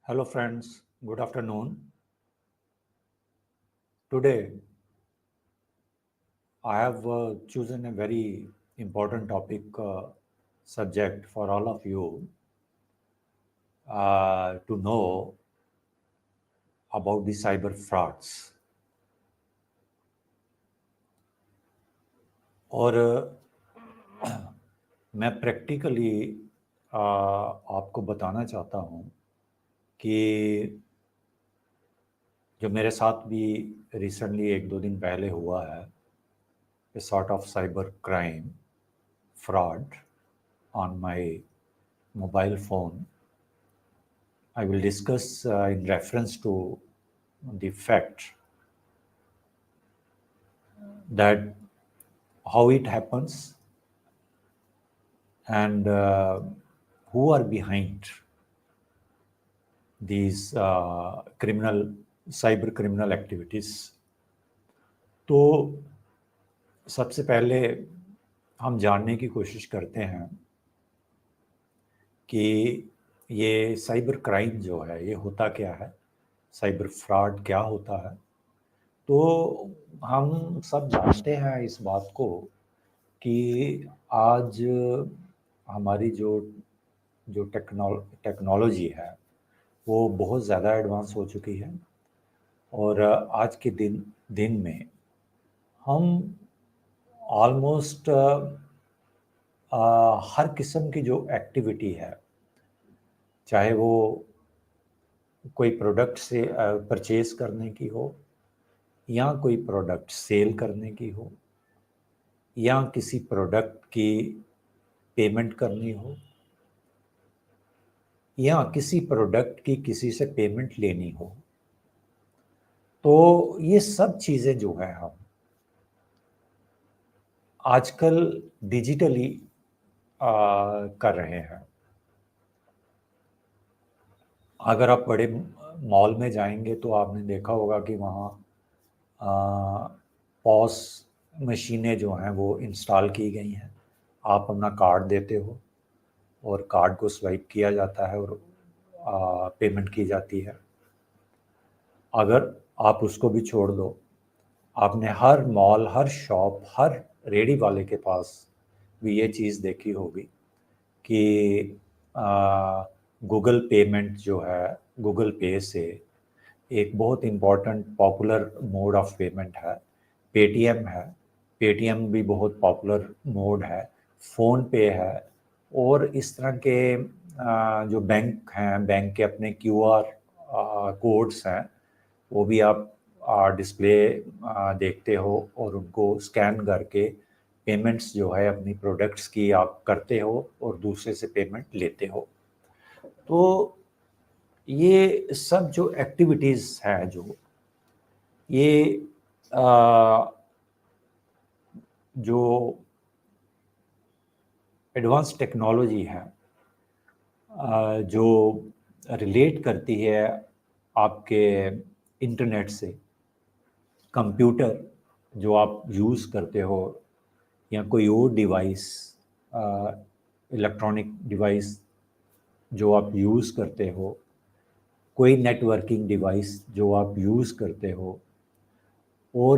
Hello, friends. Good afternoon. Today, I have chosen a very important topic subject for all of you to know about the cyber frauds. और मैं practically आपको बताना चाहता हूँ कि जो मेरे साथ भी रिसेंटली एक दो दिन पहले हुआ है, a sort of cyber crime fraud on my mobile phone. I will discuss in reference to the fact that how it happens and who are behind these cyber criminal activities. तो सबसे पहले हम जानने की कोशिश करते हैं कि ये साइबर क्राइम जो है ये होता क्या है, साइबर फ्रॉड क्या होता है। तो हम सब जानते हैं इस बात को कि आज हमारी जो जो टेक्नोलॉजी है वो बहुत ज़्यादा एडवांस हो चुकी है और आज के दिन दिन में हम ऑलमोस्ट हर किस्म की जो एक्टिविटी है, चाहे वो कोई प्रोडक्ट से परचेज करने की हो या कोई प्रोडक्ट सेल करने की हो या किसी प्रोडक्ट की पेमेंट करनी हो या किसी प्रोडक्ट की किसी से पेमेंट लेनी हो, तो ये सब चीज़ें जो है हम आजकल डिजिटली कर रहे हैं। अगर आप बड़े मॉल में जाएंगे तो आपने देखा होगा कि वहाँ पॉस मशीनें जो हैं वो इंस्टॉल की गई हैं। आप अपना कार्ड देते हो और कार्ड को स्वाइप किया जाता है और पेमेंट की जाती है। अगर आप उसको भी छोड़ दो, आपने हर मॉल, हर शॉप, हर रेडी वाले के पास भी ये चीज़ देखी होगी कि गूगल पेमेंट जो है, गूगल पे से एक बहुत important popular mode of payment है। पेटीएम है, पेटीएम भी बहुत पॉपुलर मोड है। फ़ोन पे है और इस तरह के जो बैंक हैं, बैंक के अपने क्यूआर कोड्स हैं, वो भी आप डिस्प्ले देखते हो और उनको स्कैन करके पेमेंट्स जो है अपनी प्रोडक्ट्स की आप करते हो और दूसरे से पेमेंट लेते हो। तो ये सब जो एक्टिविटीज़ हैं, जो ये जो एडवांस टेक्नोलॉजी है जो रिलेट करती है आपके इंटरनेट से, कंप्यूटर जो आप यूज़ करते हो या कोई और डिवाइस, इलेक्ट्रॉनिक डिवाइस जो आप यूज़ करते हो, कोई नेटवर्किंग डिवाइस जो आप यूज़ करते हो, और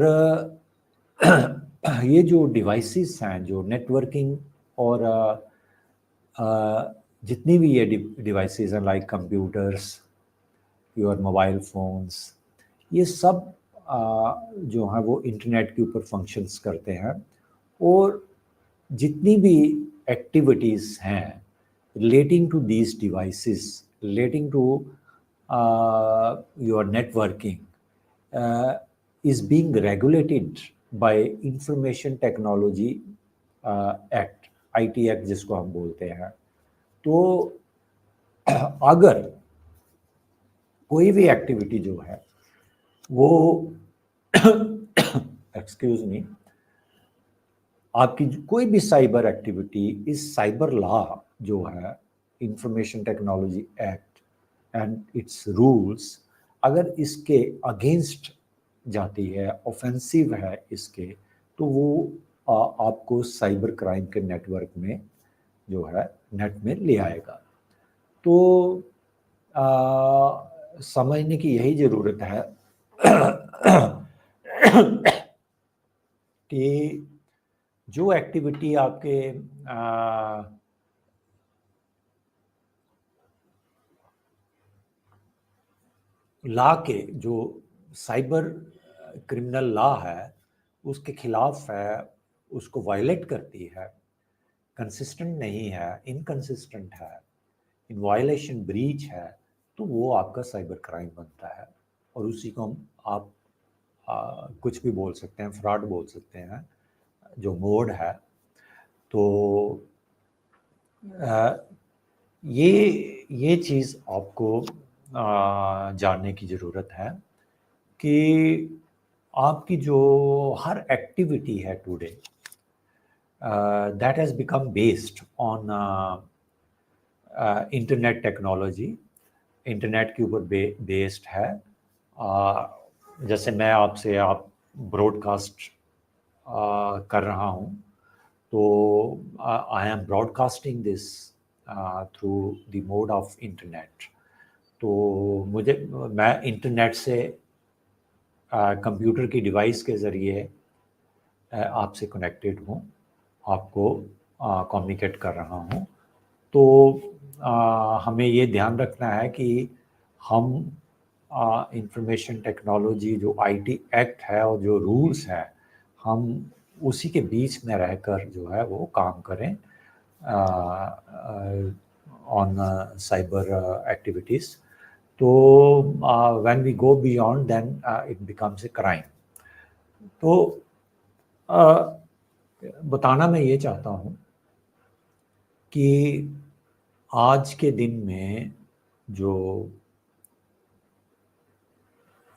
ये जो डिवाइसेस हैं जो नेटवर्किंग और जितनी भी ये डिवाइसेस हैं like computers, your mobile phones, ये सब जो हैं वो इंटरनेट के ऊपर फंक्शंस करते हैं। और जितनी भी एक्टिविटीज़ हैं relating to these devices, relating to your networking, is being regulated by information technology act, IT act जिसको हम बोलते हैं। तो अगर कोई भी एक्टिविटी जो है वो एक्सक्यूज मी, आपकी कोई भी साइबर एक्टिविटी, इस साइबर लॉ जो है, information technology act and it's rules, अगर इसके अगेंस्ट जाती है, ऑफेंसिव है इसके, तो वो आपको साइबर क्राइम के नेटवर्क में जो है नेट में ले आएगा। तो समझने की यही ज़रूरत है कि जो एक्टिविटी आपके लॉ के जो साइबर क्रिमिनल लॉ है उसके खिलाफ है, उसको वायलेट करती है, कंसिस्टेंट नहीं है, इनकंसिस्टेंट है, इन वायलेशन ब्रीच है, तो वो आपका साइबर क्राइम बनता है। और उसी को हम आप कुछ भी बोल सकते हैं, फ्रॉड बोल सकते हैं, जो मोड है। तो ये चीज़ आपको जानने की ज़रूरत है कि आपकी जो हर एक्टिविटी है today that has become based on internet technology, internet के ऊपर बेस्ड है। जैसे मैं आपसे आप ब्रॉडकास्ट कर रहा हूँ, तो I am broadcasting this through the mode of internet. तो मैं इंटरनेट से कंप्यूटर की डिवाइस के ज़रिए आपसे कनेक्टेड हूँ, आपको कम्युनिकेट कर रहा हूँ। तो हमें ये ध्यान रखना है कि हम इंफॉर्मेशन टेक्नोलॉजी जो आईटी एक्ट है और जो रूल्स हैं, हम उसी के बीच में रहकर जो है वो काम करें ऑन साइबर एक्टिविटीज़। तो when we go beyond then it becomes a crime. तो बताना मैं ये चाहता हूँ कि आज के दिन में जो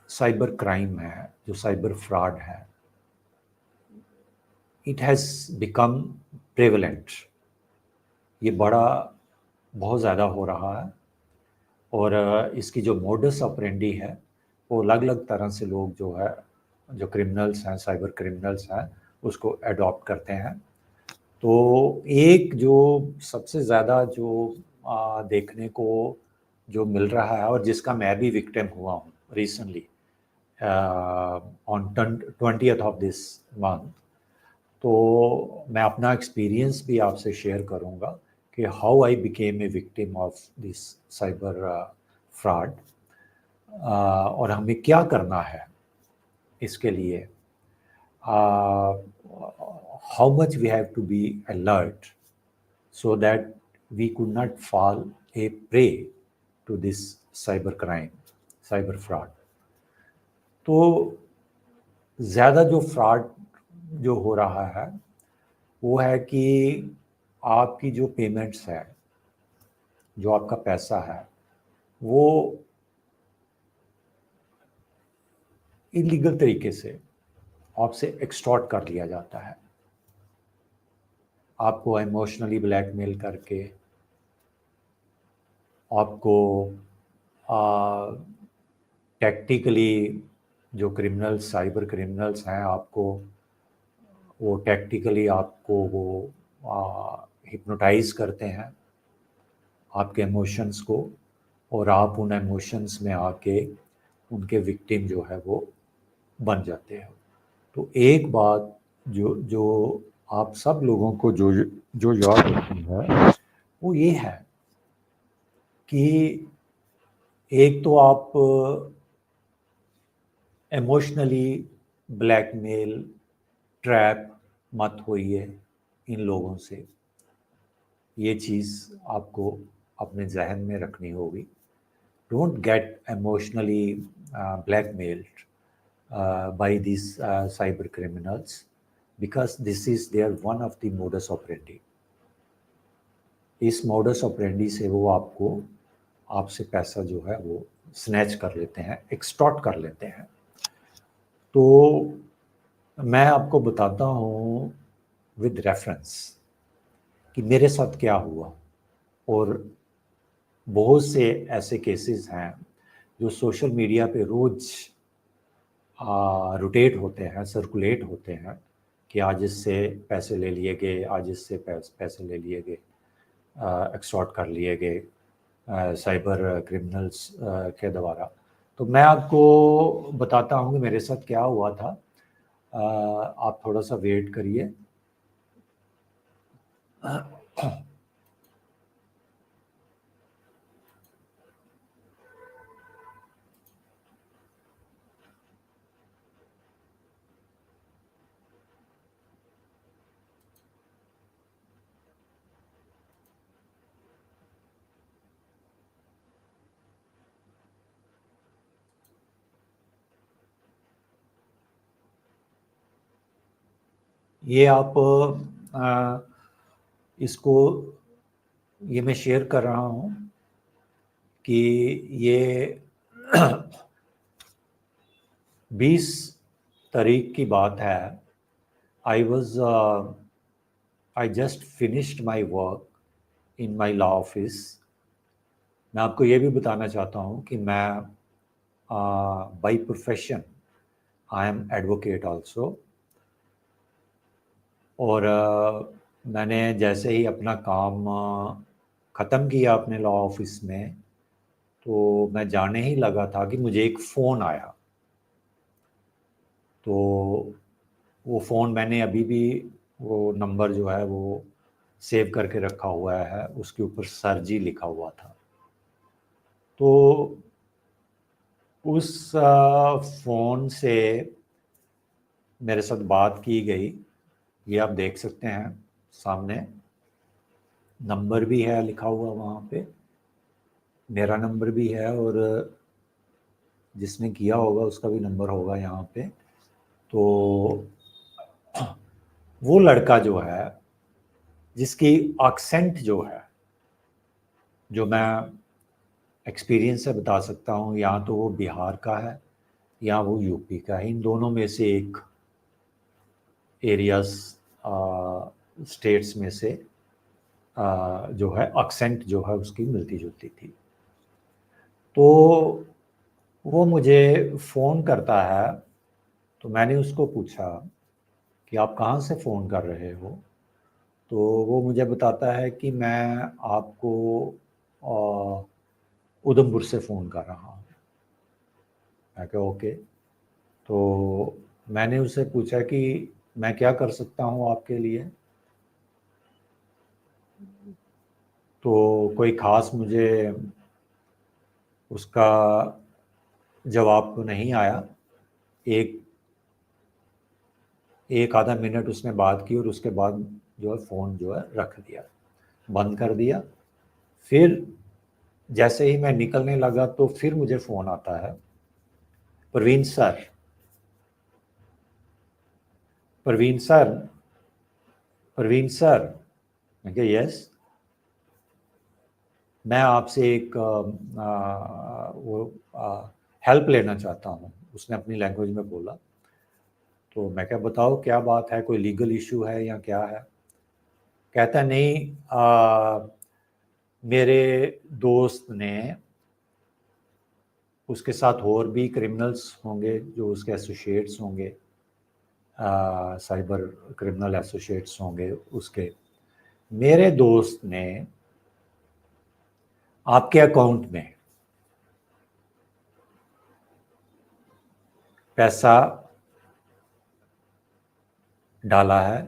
साइबर क्राइम है, जो साइबर फ्रॉड है, इट हैज़ बिकम प्रेवलेंट। ये बहुत ज़्यादा हो रहा है और इसकी जो मोडस ऑपरेंडी है वो अलग अलग तरह से लोग जो है, जो क्रिमिनल्स हैं, साइबर क्रिमिनल्स हैं, उसको अडॉप्ट करते हैं। तो एक जो सबसे ज़्यादा जो देखने को जो मिल रहा है और जिसका मैं भी विक्टिम हुआ हूँ recently on 20th of this month, तो मैं अपना एक्सपीरियंस भी आपसे शेयर करूँगा कि how I became a victim of this cyber fraud और हमें क्या करना है इसके लिए, how much we have to be alert so that we could not fall a prey to this cyber crime, cyber fraud. तो ज़्यादा जो फ्रॉड जो हो रहा है वो है कि आपकी जो पेमेंट्स है, जो आपका पैसा है, वो इलीगल तरीके से आपसे एक्सटॉर्ट कर लिया जाता है। आपको इमोशनली ब्लैकमेल करके, आपको टैक्टिकली, जो क्रिमिनल्स, साइबर क्रिमिनल्स हैं, आपको वो टैक्टिकली आपको वो हिप्नोटाइज करते हैं आपके इमोशंस को, और आप उन इमोशंस में आके उनके विक्टिम जो है वो बन जाते हैं। तो एक बात जो जो आप सब लोगों को जो जो याद रखनी है वो ये है कि एक तो आप इमोशनली ब्लैकमेल, ट्रैप मत होइए इन लोगों से। ये चीज़ आपको अपने जहन में रखनी होगी। Don't get emotionally blackmailed by these cyber criminals because this is their one of the modus operandi. इस modus operandi से वो आपसे पैसा जो है वो स्नैच कर लेते हैं, एक्सटॉर्ट कर लेते हैं। तो मैं आपको बताता हूँ विद रेफरेंस कि मेरे साथ क्या हुआ, और बहुत से ऐसे केसेस हैं जो सोशल मीडिया पे रोज़ रोटेट होते हैं, सर्कुलेट होते हैं कि आज इससे पैसे ले लिए गए, आज इससे पैसे ले लिए गए, एक्सटॉर्ट कर लिए गए। साइबर क्रिमिनल्स के द्वारा। तो मैं आपको बताता हूँ कि मेरे साथ क्या हुआ था। आप थोड़ा सा वेट करिए। ये आप इसको ये मैं शेयर कर रहा हूँ कि ये 20 तारीख की बात है। I just finished my work in my law office. मैं आपको ये भी बताना चाहता हूँ कि मैं by profession I am advocate also. और मैंने जैसे ही अपना काम ख़त्म किया अपने लॉ ऑफिस में, तो मैं जाने ही लगा था कि मुझे एक फ़ोन आया। तो वो फ़ोन मैंने अभी भी वो नंबर जो है वो सेव करके रखा हुआ है, उसके ऊपर सर जी लिखा हुआ था। तो उस फ़ोन से मेरे साथ बात की गई। ये आप देख सकते हैं सामने, नंबर भी है लिखा हुआ वहाँ पे, मेरा नंबर भी है और जिसने किया होगा उसका भी नंबर होगा यहाँ पे। तो वो लड़का जो है, जिसकी एक्सेंट जो है, जो मैं एक्सपीरियंस से बता सकता हूँ, या तो वो बिहार का है या वो यूपी का है। इन दोनों में से एक एरियाज स्टेट्स में से जो है एक्सेंट जो है उसकी मिलती जुलती थी। तो वो मुझे फ़ोन करता है। तो मैंने उसको पूछा कि आप कहाँ से फ़ोन कर रहे हो? तो वो मुझे बताता है कि मैं आपको उधमपुर से फ़ोन कर रहा हूँ। मैं कहा ओके। तो मैंने उससे पूछा कि मैं क्या कर सकता हूँ आपके लिए? तो कोई ख़ास मुझे उसका जवाब तो नहीं आया। एक एक आधा मिनट उसने बात की और उसके बाद जो है फ़ोन जो है रख दिया, बंद कर दिया। फिर जैसे ही मैं निकलने लगा तो फिर मुझे फ़ोन आता है, Praveen sir, Praveen sir, Praveen sir. मैं कहा यस, मैं आपसे एक हेल्प लेना चाहता हूँ। उसने अपनी लैंग्वेज में बोला। तो मैं क्या, बताओ क्या बात है, कोई लीगल इशू है या क्या है? कहता नहीं, मेरे दोस्त ने, उसके साथ और भी क्रिमिनल्स होंगे जो उसके एसोसिएट्स होंगे, साइबर क्रिमिनल एसोसिएट्स होंगे उसके, मेरे दोस्त ने आपके अकाउंट में पैसा डाला है।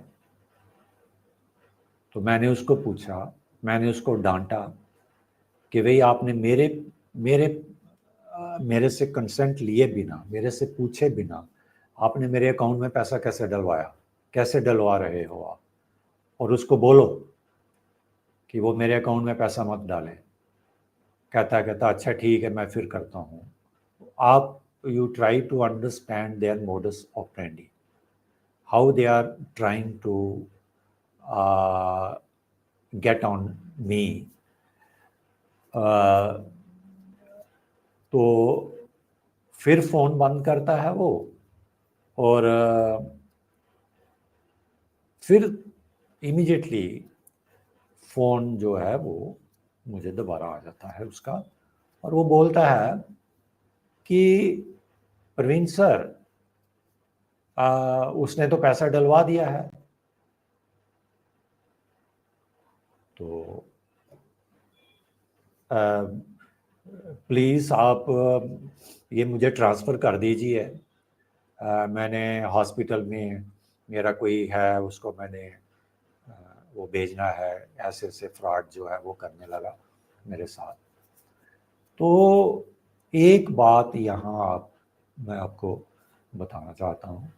तो मैंने उसको पूछा, मैंने उसको डांटा कि भाई आपने मेरे मेरे मेरे से कंसेंट लिए बिना, मेरे से पूछे बिना आपने मेरे अकाउंट में पैसा कैसे डलवाया? कैसे डलवा रहे हो आप? और उसको बोलो कि वो मेरे अकाउंट में पैसा मत डाले। कहता अच्छा ठीक है, मैं फिर करता हूँ। आप, you try to understand their modus operandi, how they are trying to get on me. तो फिर फ़ोन बंद करता है वो, और फिर इमीडिएटली फ़ोन जो है वो मुझे दोबारा आ जाता है उसका, और वो बोलता है कि प्रवीण सर, उसने तो पैसा डलवा दिया है। तो प्लीज़ आप ये मुझे ट्रांसफ़र कर दीजिए। मैंने हॉस्पिटल में मेरा कोई है, उसको मैंने वो भेजना है, ऐसे ऐसे फ्रॉड जो है वो करने लगा मेरे साथ। तो एक बात यहाँ मैं आपको बताना चाहता हूँ।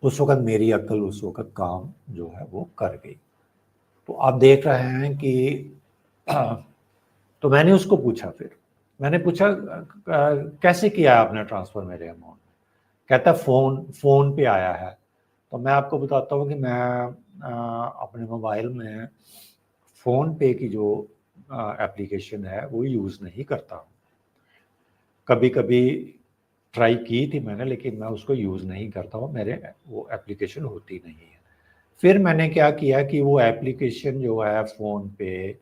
उस वक़्त मेरी अक्ल उस वक़्त काम जो है वो कर गई। तो आप देख रहे हैं कि तो मैंने उसको पूछा, फिर मैंने पूछा कैसे किया आपने ट्रांसफ़र मेरे अमाउंट में? कहता है फ़ोन पे आया है। तो मैं आपको बताता हूँ कि मैं अपने मोबाइल में फ़ोन पे की जो एप्लीकेशन है वो यूज़ नहीं करता हूँ। कभी-कभी ट्राई की थी मैंने, लेकिन मैं उसको यूज़ नहीं करता हूँ, मेरे वो एप्लीकेशन होती नहीं है। फिर मैंने क्या किया कि वो एप्लीकेशन जो है फ़ोन पे,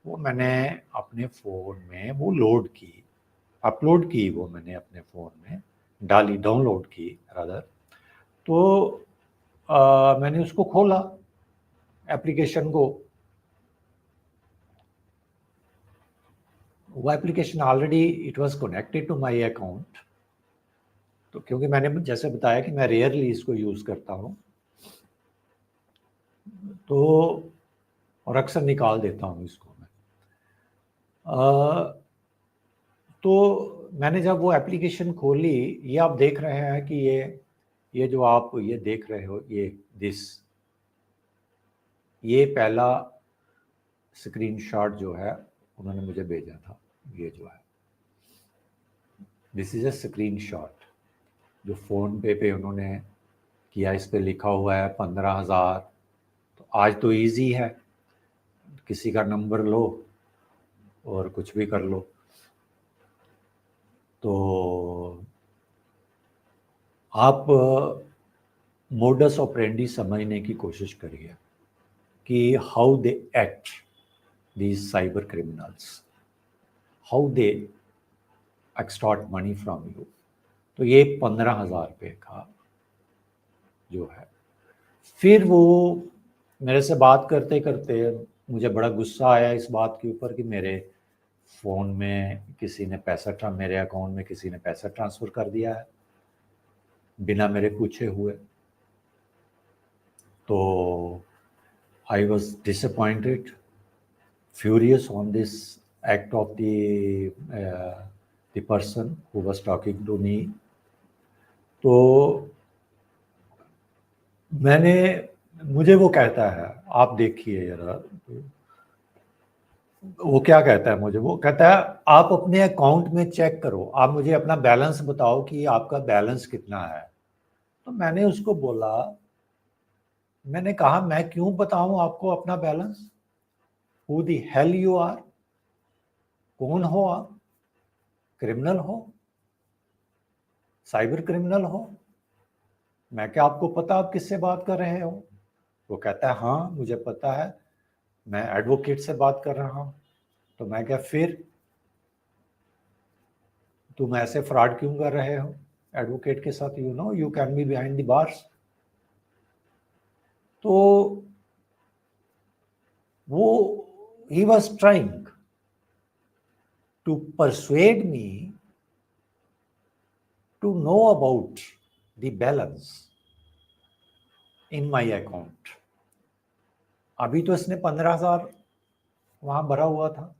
वो मैंने अपने फ़ोन में वो लोड की, अपलोड की, वो मैंने अपने फ़ोन में डाली, डाउनलोड की रादर। तो मैंने उसको खोला एप्लीकेशन को, वो application already it was connected to my account. तो क्योंकि मैंने जैसे बताया कि मैं रेयरली इसको यूज़ करता हूँ, तो और अक्सर निकाल देता हूँ इसको मैं। तो मैंने जब वो एप्लीकेशन खोली, ये आप देख रहे हैं कि ये जो आप ये देख रहे हो, ये पहला स्क्रीनशॉट जो है उन्होंने मुझे भेजा था। ये जो है, दिस इज़ अ स्क्रीनशॉट जो फ़ोन पे उन्होंने किया। इस पे लिखा हुआ है 15,000। तो आज तो इजी है, किसी का नंबर लो और कुछ भी कर लो। तो आप मोडस ऑपरेंडी समझने की कोशिश करिए कि how they act, these cyber criminals, how they extort money from you। तो ये 15,000 रुपये का जो है, फिर वो मेरे से बात करते करते मुझे बड़ा गुस्सा आया इस बात के ऊपर कि मेरे फ़ोन में किसी ने मेरे अकाउंट में किसी ने पैसा ट्रांसफ़र कर दिया है बिना मेरे पूछे हुए। तो I was disappointed, furious on this act of the person who was talking to me। तो मुझे वो कहता है, आप देखिए जरा, वो क्या कहता है मुझे, वो कहता है आप अपने अकाउंट में चेक करो, आप मुझे अपना बैलेंस बताओ कि आपका बैलेंस कितना है। तो मैंने उसको बोला, मैंने कहा मैं क्यों बताऊं आपको अपना balance? Who the hell you are? कौन हो आप? क्रिमिनल हो? साइबर क्रिमिनल हो? मैं क्या आपको पता आप किससे बात कर रहे हो? वो कहता है हाँ मुझे पता है, मैं एडवोकेट से बात कर रहा हूँ। तो मैं क्या, फिर तुम ऐसे फ्रॉड क्यों कर रहे हो एडवोकेट के साथ? You know you can be behind the bars. तो वो ही वॉज ट्राइंग टू परsuade me to know about the balance in my account. अभी तो इसने 15,000 वहां भरा हुआ था,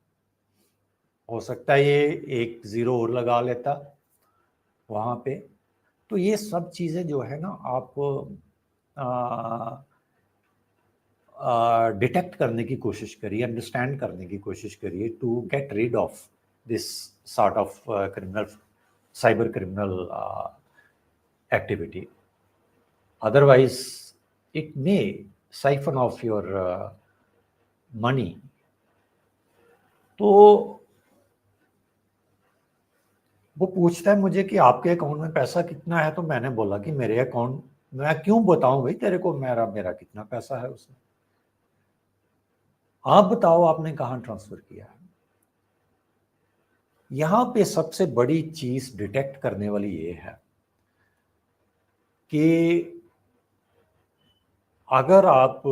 हो सकता है ये एक जीरो और लगा लेता वहां पे। तो ये सब चीजें जो है ना, आप डिटेक्ट करने की कोशिश करिए, अंडरस्टैंड करने की कोशिश करिए to get rid of this sort of criminal, cyber criminal activity. Otherwise it may siphon off your money. तो वो पूछता है मुझे कि आपके अकाउंट में पैसा कितना है। तो मैंने बोला कि मेरे अकाउंट, मैं क्यों बताऊं भाई तेरे को मेरा मेरा कितना पैसा है उसमें, आप बताओ आपने कहां ट्रांसफर किया है। यहां पे सबसे बड़ी चीज डिटेक्ट करने वाली ये है कि अगर आप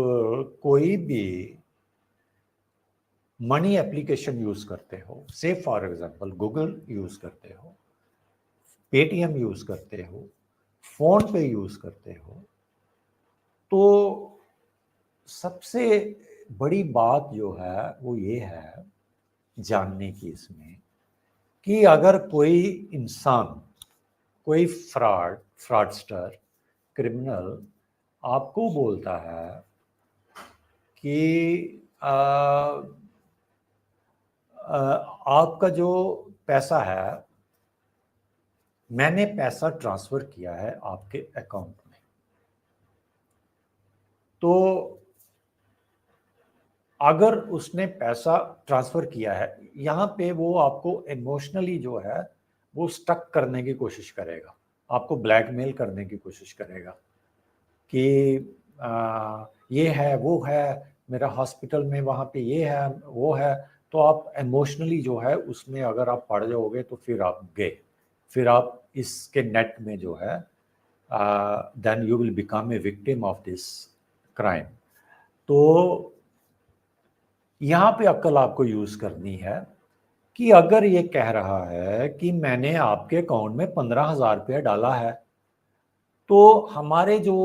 कोई भी मनी एप्लीकेशन यूज करते हो, से फॉर एग्जांपल गूगल यूज करते हो, पेटीएम यूज करते हो, फोन पे यूज करते हो, तो सबसे बड़ी बात जो है वो ये है जानने की इसमें कि अगर कोई इंसान, कोई फ्रॉडस्टर, क्रिमिनल आपको बोलता है कि आपका जो पैसा है, मैंने पैसा ट्रांसफर किया है आपके अकाउंट में, तो अगर उसने पैसा ट्रांसफर किया है, यहाँ पे वो आपको इमोशनली जो है वो स्टक करने की कोशिश करेगा, आपको ब्लैकमेल करने की कोशिश करेगा कि ये है वो है, मेरा हॉस्पिटल में वहाँ पे ये है वो है, तो आप इमोशनली जो है उसमें अगर आप पड़ जाओगे तो फिर आप गए, फिर आप इसके नेट में जो है then you will become a victim of this crime. तो यहाँ पे अक्ल आपको यूज करनी है कि अगर ये कह रहा है कि मैंने आपके अकाउंट में 15,000 रुपया डाला है, तो हमारे जो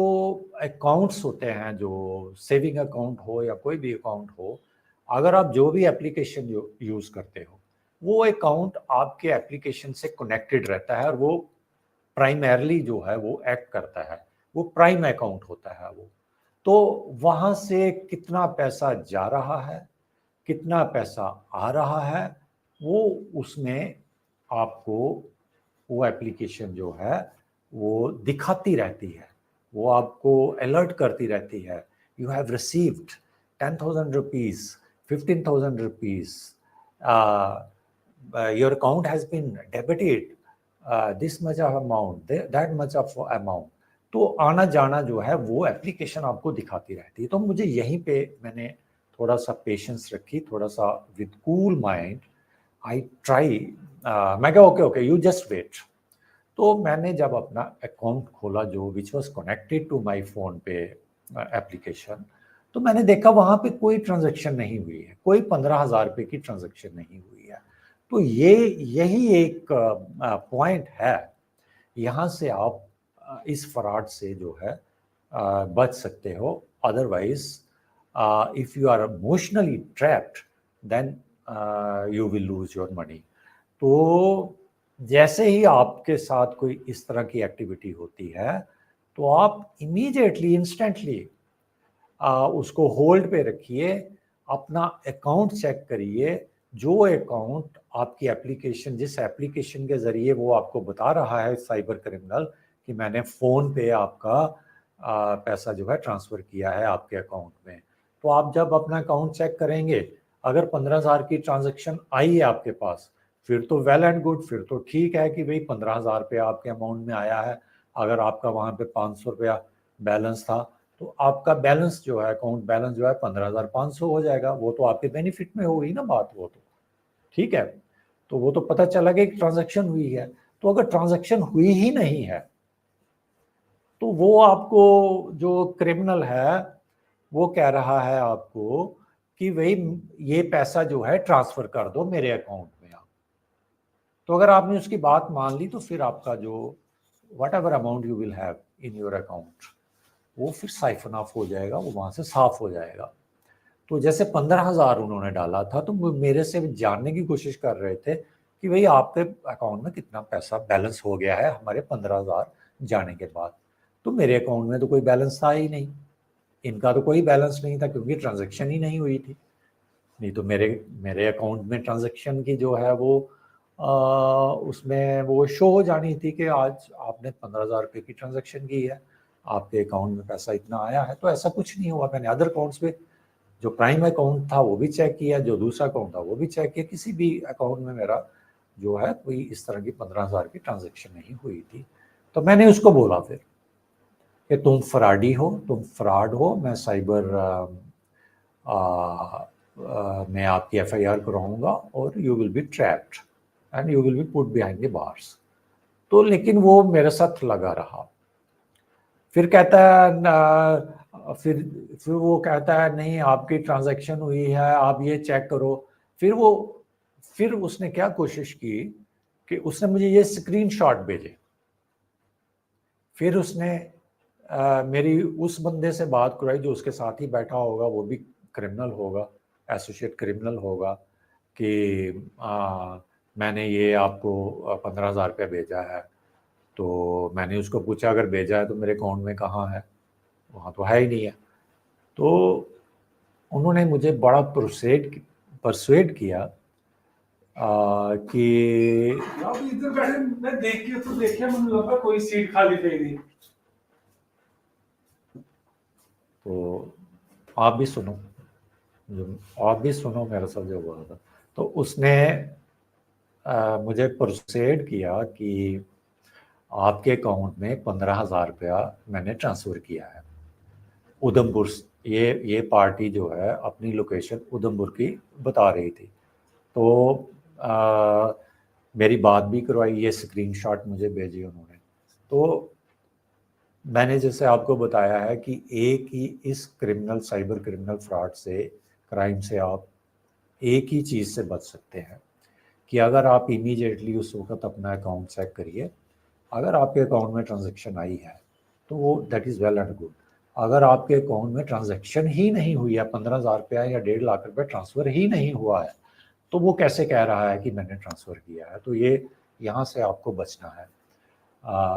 अकाउंट्स होते हैं, जो सेविंग अकाउंट हो या कोई भी अकाउंट हो, अगर आप जो भी एप्लीकेशन यूज करते हो, वो अकाउंट आपके एप्लीकेशन से कनेक्टेड रहता है और वो प्राइमरली जो है वो एक्ट करता है, वो प्राइम अकाउंट होता है वो। तो वहां से कितना पैसा जा रहा है, कितना पैसा आ रहा है, वो उसमें आपको वो एप्लीकेशन जो है वो दिखाती रहती है, वो आपको अलर्ट करती रहती है, you have received 10,000 rupees, 15,000 rupees, your account has been debited this much of amount, that much of amount. तो आना जाना जो है वो एप्लीकेशन आपको दिखाती रहती है। तो मुझे यहीं पे मैंने थोड़ा सा पेशेंस रखी, थोड़ा सा with cool mind I try, मैं कहा okay okay you just wait. तो मैंने जब अपना अकाउंट खोला जो which was connected to my phone पे एप्लीकेशन, तो मैंने देखा वहां पे कोई ट्रांजैक्शन नहीं हुई है, कोई 15,000 रुपये की ट्रांजैक्शन नहीं हुई है। तो यही एक पॉइंट है, यहाँ से आप इस फ्रॉड से जो है बच सकते हो। Otherwise if you are emotionally trapped then you will lose your money. तो जैसे ही आपके साथ कोई इस तरह की एक्टिविटी होती है, तो आप इमीडिएटली इंस्टेंटली उसको होल्ड पे रखिए, अपना अकाउंट चेक करिए, जो अकाउंट आपकी एप्लीकेशन, जिस एप्लीकेशन के ज़रिए वो आपको बता रहा है साइबर क्रिमिनल कि मैंने फ़ोन पे आपका पैसा जो है ट्रांसफ़र किया है आपके अकाउंट में, तो आप जब अपना अकाउंट चेक करेंगे, अगर 15,000 की ट्रांजैक्शन आई है आपके पास, फिर तो वेल एंड गुड, फिर तो ठीक है कि भाई 15,000 रुपया आपके अमाउंट में आया है। अगर आपका वहाँ पे 500 रुपया बैलेंस था, तो आपका बैलेंस जो है, अकाउंट बैलेंस जो है 15,500 हो जाएगा। वो तो आपके बेनिफिट में हो गई ना बात, वो तो ठीक है। तो वो तो पता चला कि ट्रांजैक्शन हुई है। तो अगर ट्रांजैक्शन हुई ही नहीं है, तो वो आपको जो क्रिमिनल है वो कह रहा है आपको कि भाई ये पैसा जो है ट्रांसफर कर दो मेरे अकाउंट में आप। तो अगर आपने उसकी बात मान ली, तो फिर आपका जो what ever amount you will have in your account, वो फिर साइफन ऑफ हो जाएगा, वो वहां से साफ हो जाएगा। तो जैसे 15,000 उन्होंने डाला था, तो वो मेरे से जानने की कोशिश कर रहे थे कि भाई आपके अकाउंट में कितना पैसा बैलेंस हो गया है हमारे 15,000 जाने के बाद। तो मेरे अकाउंट में तो कोई बैलेंस था ही नहीं, इनका तो कोई बैलेंस नहीं था क्योंकि ट्रांजैक्शन ही नहीं हुई थी। नहीं तो मेरे मेरे अकाउंट में ट्रांजैक्शन की जो है वो उसमें वो शो हो जानी थी कि आज आपने 15,000 रुपये की ट्रांजैक्शन की है, आपके अकाउंट में पैसा इतना आया है। तो ऐसा कुछ नहीं हुआ। मैंने अदर अकाउंट्स में जो प्राइम अकाउंट था वो भी चेक किया, जो दूसरा अकाउंट था वो भी चेक किया, किसी भी अकाउंट में मेरा जो है कोई इस तरह की 15,000 की ट्रांजैक्शन नहीं हुई थी। तो मैंने उसको बोला फिर कि तुम फ्रॉडी हो, तुम फ्रॉड हो, मैं साइबर मैं आपकी FIR कराऊंगा और you will be trapped and you will be put behind the bars. तो लेकिन वो मेरे साथ लगा रहा। फिर कहता है फिर वो कहता है नहीं आपकी ट्रांजैक्शन हुई है, आप ये चेक करो। फिर उसने क्या कोशिश की कि उसने मुझे ये स्क्रीनशॉट भेजे। फिर उसने मेरी उस बंदे से बात कराई जो उसके साथ ही बैठा होगा, वो भी क्रिमिनल होगा, एसोसिएट क्रिमिनल होगा, कि मैंने ये आपको 15,000 रुपया भेजा है। तो मैंने उसको पूछा अगर भेजा है तो मेरे अकाउंट में कहाँ है, वहाँ तो है ही नहीं है। तो उन्होंने मुझे बड़ा परसुएड किया कि इधर बैठे मैं देख के तो देखिए मुझे लगा कोई सीट खाली थी। तो आप भी सुनो, मेरा सब जो हुआ था। तो उसने मुझे परसुएड किया कि आपके अकाउंट में 15,000 रुपया मैंने ट्रांसफ़र किया है उधमपुर। ये पार्टी जो है अपनी लोकेशन उधमपुर की बता रही थी। तो मेरी बात भी करवाई, ये स्क्रीनशॉट मुझे भेजी उन्होंने। तो मैंने जैसे आपको बताया है कि एक ही इस साइबर क्रिमिनल फ्रॉड से, क्राइम से आप एक ही चीज़ से बच सकते हैं कि अगर आप इमीडिएटली उस वक्त अपना अकाउंट चेक करिए। अगर आपके अकाउंट में ट्रांजैक्शन आई है तो वो that is well and good. अगर आपके अकाउंट में ट्रांजैक्शन ही नहीं हुई है, 15,000 रुपया या 1.5 लाख रुपया ट्रांसफ़र ही नहीं हुआ है, तो वो कैसे कह रहा है कि मैंने ट्रांसफ़र किया है। तो ये यहाँ से आपको बचना है।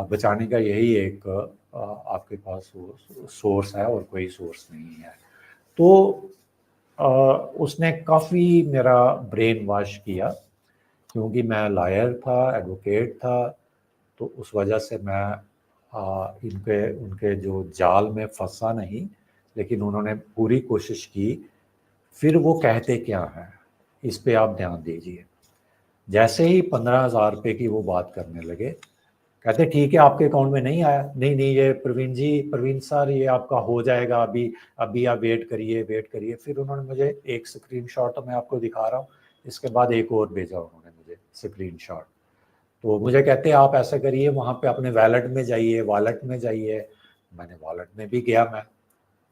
बचाने का यही एक आपके पास वो सोर्स है और कोई सोर्स नहीं है। तो उसने काफ़ी मेरा ब्रेन वॉश किया, क्योंकि मैं लॉयर था, एडवोकेट था। तो उस वजह से मैं उनके जो जाल में फंसा नहीं, लेकिन उन्होंने पूरी कोशिश की। फिर वो कहते क्या हैं, इस पे आप ध्यान दीजिए। जैसे ही 15,000 रुपये की वो बात करने लगे, कहते ठीक है आपके अकाउंट में नहीं आया, नहीं ये प्रवीण सर ये आपका हो जाएगा, अभी आप वेट करिए। फिर उन्होंने मुझे एक स्क्रीनशॉट तो मैं आपको दिखा रहा हूँ, इसके बाद एक और भेजा उन्होंने मुझे स्क्रीनशॉट। तो मुझे कहते हैं आप ऐसा करिए, वहाँ पे अपने वॉलेट में जाइए। मैंने वॉलेट में भी गया मैं,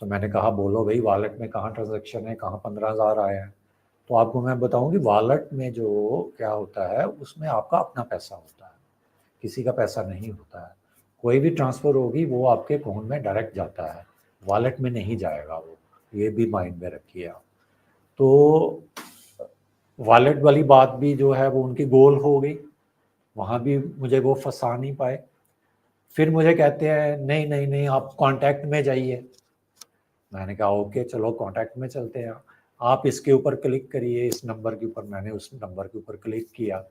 तो मैंने कहा बोलो भाई वॉलेट में कहाँ ट्रांजैक्शन है, कहाँ 15,000 आया है। तो आपको मैं बताऊँ कि वॉलेट में जो क्या होता है, उसमें आपका अपना पैसा होता है, किसी का पैसा नहीं होता है। कोई भी ट्रांसफ़र होगी वो आपके अकाउंट में डायरेक्ट जाता है, वॉलेट में नहीं जाएगा वो, ये भी माइंड में रखिए आप। तो वॉलेट वाली बात भी जो है वो उनकी गोल हो गई, वहाँ भी मुझे वो फंसा नहीं पाए। फिर मुझे कहते हैं नहीं आप कॉन्टैक्ट में जाइए। मैंने कहा ओके चलो कॉन्टैक्ट में चलते हैं, आप इसके ऊपर क्लिक करिए, इस नंबर के ऊपर। मैंने उस नंबर के ऊपर क्लिक किया।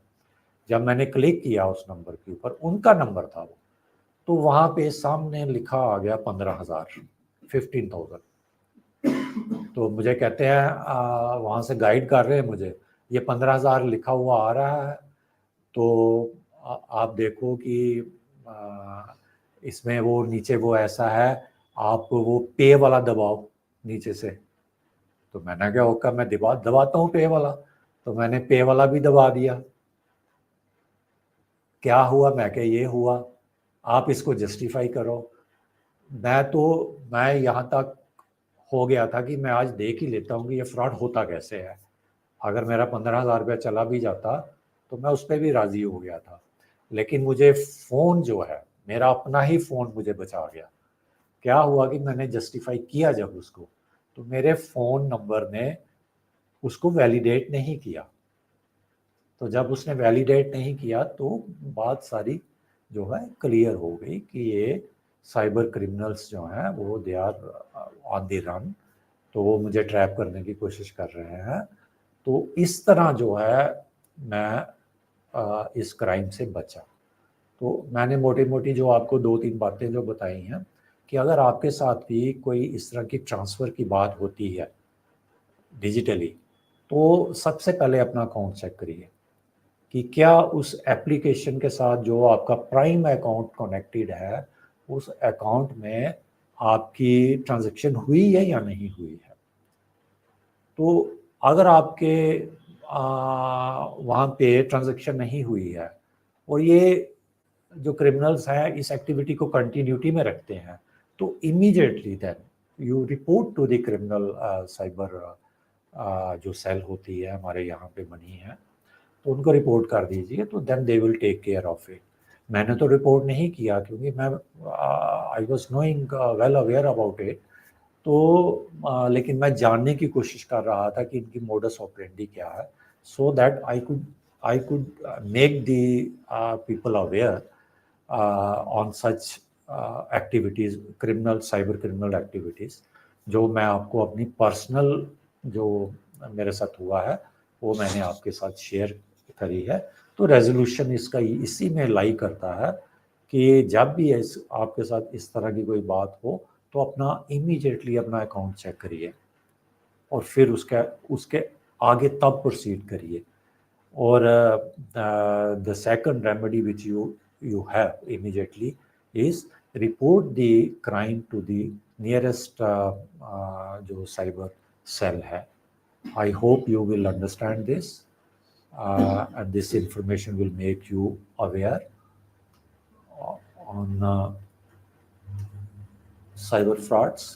जब मैंने क्लिक किया उस नंबर के ऊपर, उनका नंबर था वो, तो वहाँ पे सामने लिखा आ गया 15,000, 15,000। तो मुझे कहते हैं वहाँ से गाइड कर रहे हैं मुझे, ये 15,000 लिखा हुआ आ रहा है, तो आप देखो कि इसमें वो नीचे वो ऐसा है, आप वो पे वाला दबाओ नीचे से। तो मैंने क्या होगा, मैं दबाता हूँ पे वाला। तो मैंने पे वाला भी दबा दिया। क्या हुआ, मैं क्या ये हुआ, आप इसको जस्टिफाई करो। मैं यहाँ तक हो गया था कि मैं आज देख ही लेता हूँ कि ये फ्रॉड होता कैसे है। अगर मेरा 15,000 रुपया चला भी जाता तो मैं उस पर भी राज़ी हो गया था, लेकिन मुझे फ़ोन जो है, मेरा अपना ही फ़ोन मुझे बचा गया। क्या हुआ कि मैंने जस्टिफाई किया जब उसको, तो मेरे फ़ोन नंबर ने उसको वैलिडेट नहीं किया। तो जब उसने वैलिडेट नहीं किया तो बात सारी जो है क्लियर हो गई कि ये साइबर क्रिमिनल्स जो हैं वो they are on the run, तो वो मुझे ट्रैप करने की कोशिश कर रहे हैं। तो इस तरह जो है मैं इस क्राइम से बचा। तो मैंने मोटी मोटी जो आपको 2-3 बातें जो बताई हैं, कि अगर आपके साथ भी कोई इस तरह की ट्रांसफ़र की बात होती है डिजिटली, तो सबसे पहले अपना अकाउंट चेक करिए कि क्या उस एप्लीकेशन के साथ जो आपका प्राइम अकाउंट कनेक्टेड है, उस अकाउंट में आपकी ट्रांजैक्शन हुई है या नहीं हुई है। तो अगर आपके वहाँ पे ट्रांजैक्शन नहीं हुई है और ये जो क्रिमिनल्स हैं इस एक्टिविटी को कंटिन्यूटी में रखते हैं, तो immediately then you report to the criminal cyber जो सेल होती है हमारे यहाँ पे बनी है, तो उनको रिपोर्ट कर दीजिए, तो then they will take care of it. मैंने तो रिपोर्ट नहीं किया क्योंकि मैं I was knowing well aware about it, तो लेकिन मैं जानने की कोशिश कर रहा था कि इनकी मोडस ऑपरेंडी क्या है, so that I could make the people aware on such activities, criminal cyber criminal activities, जो मैं आपको अपनी पर्सनल जो मेरे साथ हुआ है वो मैंने आपके साथ शेयर करी है। तो रेजोल्यूशन इसका इसी में लाई करता है कि जब भी आपके साथ इस तरह की कोई बात हो तो अपना इमीडिएटली अपना अकाउंट चेक करिए और फिर उसके आगे तब प्रोसीड करिए। और the second remedy which you have immediately is report the crime to the nearest जो cyber cell है। I hope you will understand this and this information will make you aware on cyber frauds.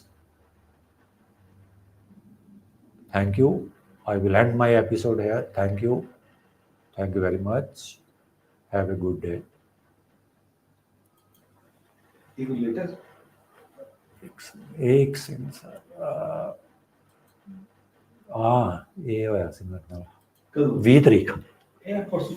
Thank you. I will end my episode here. Thank you. Thank you very much. Have a good day. Later एक second sir, हाँ ये होया सी मेरे नाल 20 तरीक परसों